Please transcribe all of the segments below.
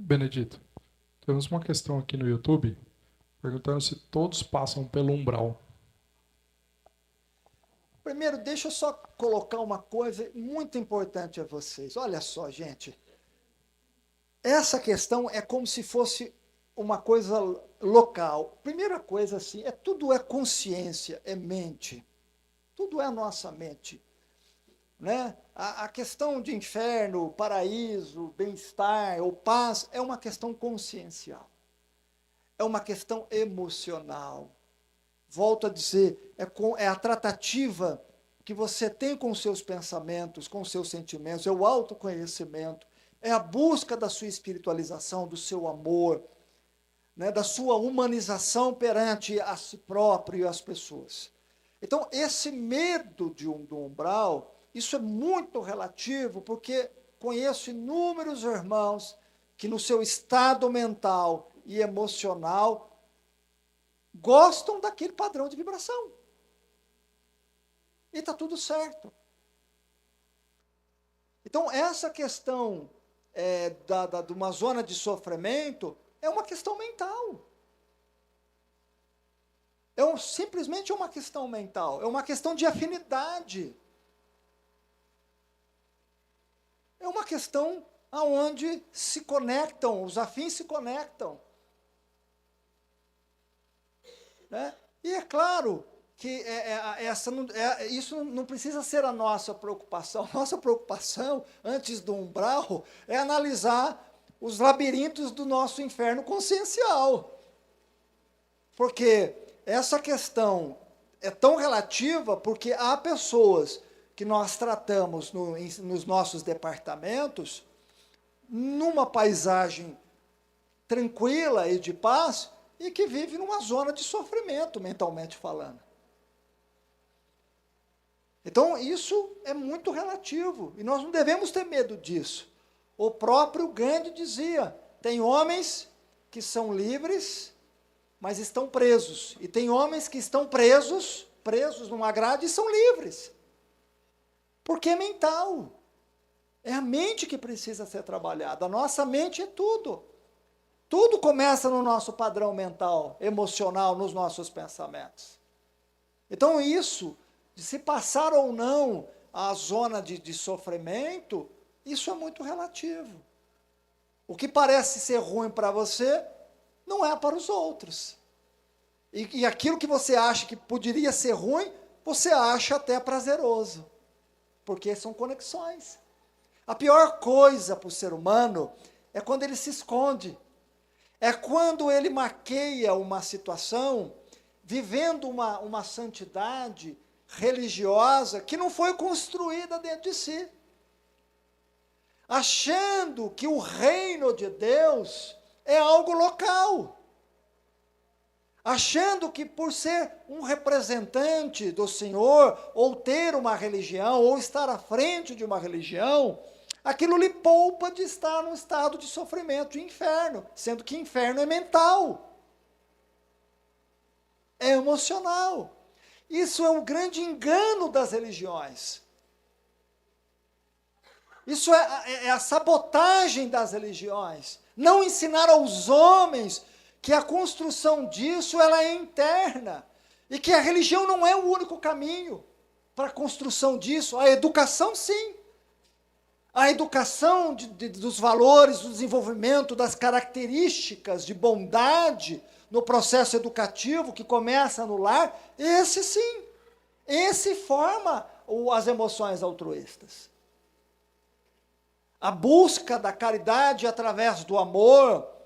Benedito, temos uma questão aqui no YouTube perguntando se todos passam pelo umbral. Primeiro, deixa eu só colocar uma coisa muito importante a vocês. Olha só, gente. Essa questão é como se fosse uma coisa local. Primeira coisa, assim, tudo é consciência, é mente. Tudo é a nossa mente. Né? A questão de inferno, paraíso, bem-estar ou paz é uma questão consciencial. É uma questão emocional. Volto a dizer, é a tratativa que você tem com os seus pensamentos, com os seus sentimentos, é o autoconhecimento, é a busca da sua espiritualização, do seu amor, né, da sua humanização perante a si próprio e as pessoas. Então, esse medo do umbral, isso é muito relativo, porque conheço inúmeros irmãos que no seu estado mental e emocional gostam daquele padrão de vibração. E está tudo certo. Então, essa questão de uma zona de sofrimento é uma questão mental. Simplesmente uma questão mental. É uma questão de afinidade. É uma questão aonde se conectam, os afins se conectam. Né? E é claro que isso não precisa ser a nossa preocupação. Nossa preocupação, antes do umbral, é analisar os labirintos do nosso inferno consciencial. Porque essa questão é tão relativa porque há pessoas que nós tratamos nos nossos departamentos, numa paisagem tranquila e de paz, e que vive numa zona de sofrimento, mentalmente falando. Então, isso é muito relativo, e nós não devemos ter medo disso. O próprio Gandhi dizia, tem homens que são livres, mas estão presos, e tem homens que estão presos numa grade e são livres. Porque é mental. É a mente que precisa ser trabalhada, a nossa mente é tudo. Tudo começa no nosso padrão mental, emocional, nos nossos pensamentos. Então, isso, de se passar ou não a zona de sofrimento, isso é muito relativo. O que parece ser ruim para você, não é para os outros. E aquilo que você acha que poderia ser ruim, você acha até prazeroso. Porque são conexões. A pior coisa para o ser humano é quando ele se esconde. É quando ele maqueia uma situação, vivendo uma santidade religiosa que não foi construída dentro de si. Achando que o reino de Deus é algo local. Achando que por ser um representante do Senhor, ou ter uma religião, ou estar à frente de uma religião, aquilo lhe poupa de estar num estado de sofrimento, de inferno, sendo que inferno é mental, é emocional. Isso é um grande engano das religiões. Isso é a sabotagem das religiões. Não ensinar aos homens que a construção disso ela é interna, e que a religião não é o único caminho para a construção disso. A educação, sim. A educação dos valores, do desenvolvimento, das características de bondade no processo educativo que começa no lar, esse sim, esse forma as emoções altruístas. A busca da caridade através do amor,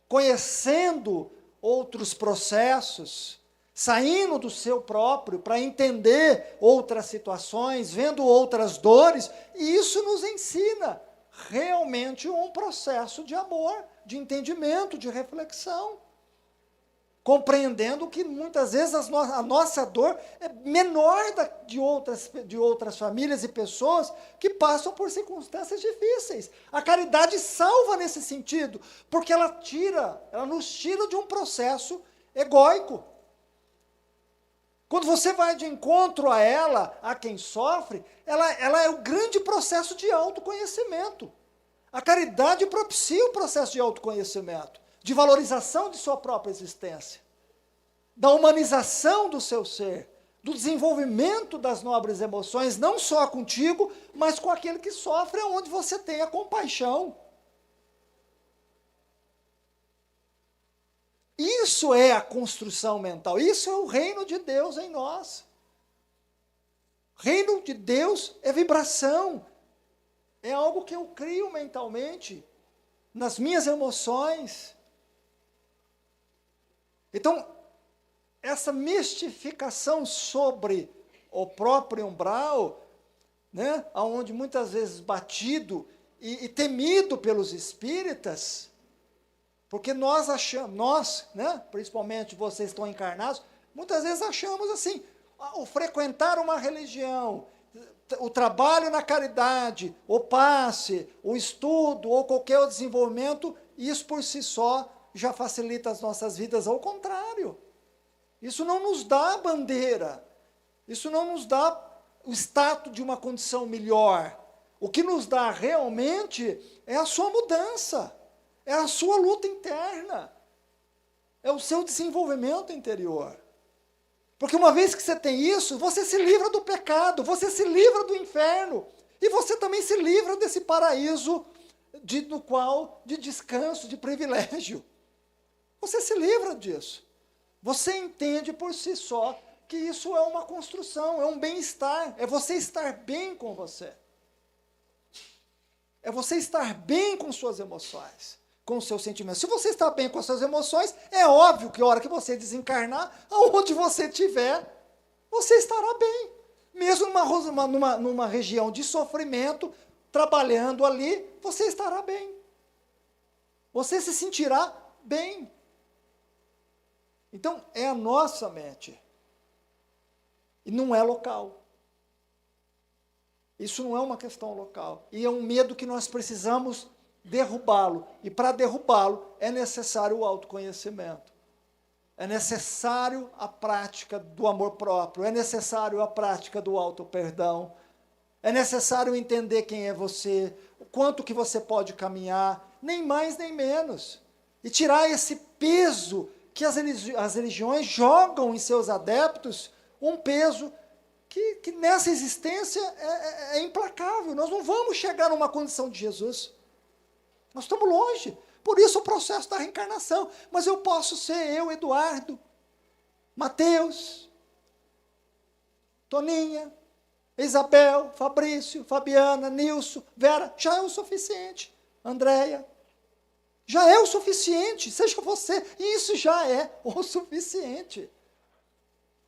conhecendo outros processos, saindo do seu próprio para entender outras situações, vendo outras dores, e isso nos ensina realmente um processo de amor, de entendimento, de reflexão. Compreendendo que muitas vezes a nossa dor é menor de outras famílias e pessoas que passam por circunstâncias difíceis. A caridade salva nesse sentido, porque ela nos tira de um processo egóico. Quando você vai de encontro a ela, a quem sofre, ela é o grande processo de autoconhecimento. A caridade propicia o processo de autoconhecimento, de valorização de sua própria existência, da humanização do seu ser, do desenvolvimento das nobres emoções, não só contigo, mas com aquele que sofre, onde você tem a compaixão. Isso é a construção mental, isso é o reino de Deus em nós. Reino de Deus é vibração, é algo que eu crio mentalmente, nas minhas emoções. Então, essa mistificação sobre o próprio umbral, né, onde muitas vezes batido e temido pelos espíritas, porque nós achamos, né, principalmente vocês estão encarnados, muitas vezes achamos assim, o frequentar uma religião, o trabalho na caridade, o passe, o estudo ou qualquer outro desenvolvimento, isso por si só já facilita as nossas vidas. Ao contrário, isso não nos dá a bandeira, isso não nos dá o status de uma condição melhor. O que nos dá realmente é a sua mudança, é a sua luta interna, é o seu desenvolvimento interior. Porque uma vez que você tem isso, você se livra do pecado, você se livra do inferno, e você também se livra desse paraíso de descanso, de privilégio. Você se livra disso. Você entende por si só que isso é uma construção, é um bem-estar, é você estar bem com você. É você estar bem com suas emoções, com os seus sentimentos. Se você está bem com as suas emoções, é óbvio que a hora que você desencarnar, aonde você estiver, você estará bem. Mesmo numa região de sofrimento, trabalhando ali, você estará bem. Você se sentirá bem. Então, é a nossa mente. E não é local. Isso não é uma questão local. E é um medo que nós precisamos derrubá-lo. E para derrubá-lo, é necessário o autoconhecimento. É necessário a prática do amor próprio. É necessário a prática do auto-perdão. É necessário entender quem é você, o quanto que você pode caminhar, nem mais nem menos. E tirar esse peso que as religiões jogam em seus adeptos, um peso que nessa existência é implacável. Nós não vamos chegar numa condição de Jesus. Nós estamos longe. Por isso o processo da reencarnação. Mas eu posso ser eu, Eduardo, Mateus, Toninha, Isabel, Fabrício, Fabiana, Nilson, Vera. Já é o suficiente. Andréia. Já é o suficiente. Seja você. Isso já é o suficiente.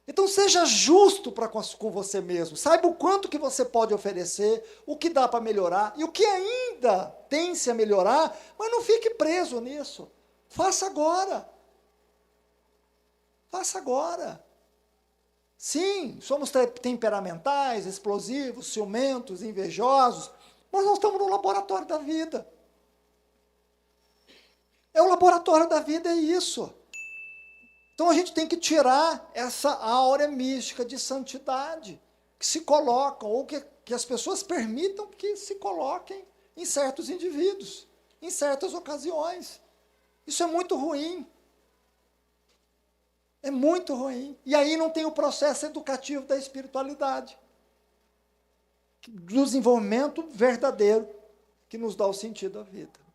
Então seja justo com você mesmo, saiba o quanto que você pode oferecer, o que dá para melhorar e o que ainda tem-se a melhorar, mas não fique preso nisso. Faça agora. Faça agora. Sim, somos temperamentais, explosivos, ciumentos, invejosos, mas nós estamos no laboratório da vida. O laboratório da vida é isso. Então a gente tem que tirar essa áurea mística de santidade que se colocam, ou que as pessoas permitam que se coloquem em certos indivíduos, em certas ocasiões. Isso é muito ruim. É muito ruim. E aí não tem o processo educativo da espiritualidade, do desenvolvimento verdadeiro que nos dá o sentido da vida.